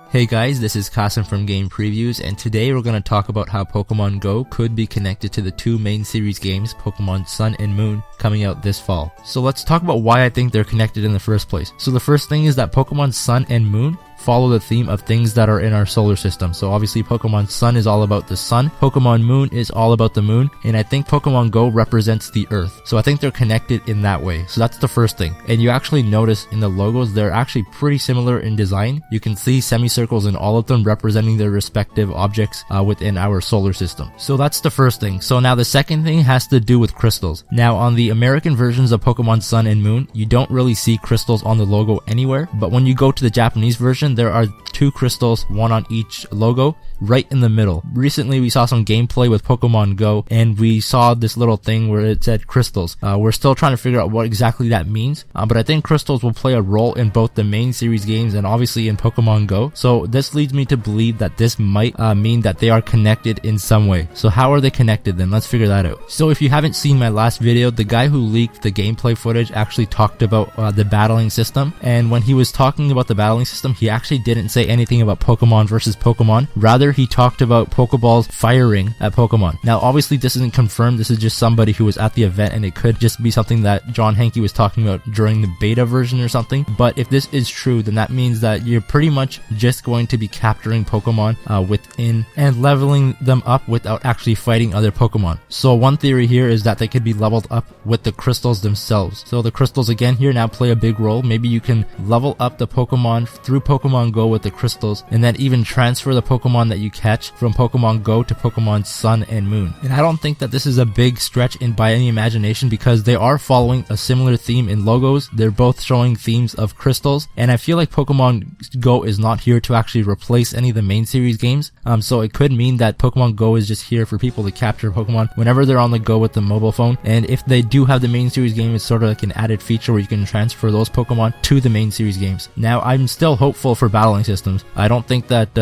Hey guys, this is Kasim from Game Previews, and today we're going to talk about how Pokemon Go could be connected to the two main series games, Pokemon Sun and Moon, coming out this fall. So let's talk about why I think they're connected in the first place. So the first thing is that Pokemon Sun and Moon follow the theme of things that are in our solar system. So obviously Pokemon Sun is all about the sun, Pokemon Moon is all about the moon, and I think Pokemon Go represents the Earth. So I think they're connected in that way. So that's the first thing. And you actually notice in the logos, they're actually pretty similar in design. You can see semicircles in all of them representing their respective objects within our solar system. So that's the first thing. So now the second thing has to do with crystals. Now on the American versions of Pokemon Sun and Moon, you don't really see crystals on the logo anywhere, but when you go to the Japanese version, there are two crystals, one on each logo, right in the middle. Recently we saw some gameplay with Pokemon Go and we saw this little thing where it said crystals. We're still trying to figure out what exactly that means, but I think crystals will play a role in both the main series games and obviously in Pokemon Go. So this leads me to believe that this might mean that they are connected in some way. So how are they connected then? Let's figure that out. So if you haven't seen my last video, the guy who leaked the gameplay footage actually talked about the battling system, and when he was talking about the battling system, he actually didn't say anything about Pokemon versus Pokemon. Rather, he talked about Pokeballs firing at Pokemon. Now obviously this isn't confirmed, this is just somebody who was at the event, and it could just be something that John Henke was talking about during the beta version or something. But if this is true, then that means that you're pretty much just going to be capturing Pokemon within and leveling them up without actually fighting other Pokemon. So one theory here is that they could be leveled up with the crystals themselves. So the crystals again here now play a big role. Maybe you can level up the Pokemon through Pokemon Go with the crystals, and then even transfer the Pokemon that you catch from Pokemon Go to Pokemon Sun and Moon. And I don't think that this is a big stretch in by any imagination, because they are following a similar theme in logos. They're both showing themes of crystals, and I feel like Pokemon Go is not here to actually replace any of the main series games. So it could mean that Pokemon Go is just here for people to capture Pokemon whenever they're on the go with the mobile phone. And if they do have the main series game, it's sort of like an added feature where you can transfer those Pokemon to the main series games. Now I'm still hopeful for battling systems. I don't think that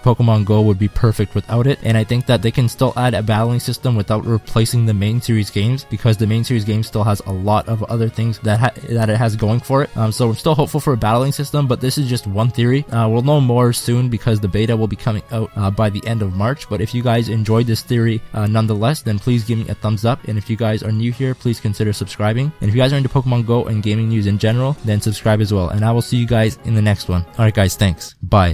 Pokemon Go would be perfect without it, and I think that they can still add a battling system without replacing the main series games, because the main series game still has a lot of other things that it has going for it. So I'm still hopeful for a battling system, but this is just one theory. We'll know more soon because the beta will be coming out by the end of March. But if you guys enjoyed this theory nonetheless, then please give me a thumbs up, and if you guys are new here, please consider subscribing, and if you guys are into Pokemon Go and gaming news in general, then subscribe as well, and I will see you guys in the next one. Alright guys, thanks, bye.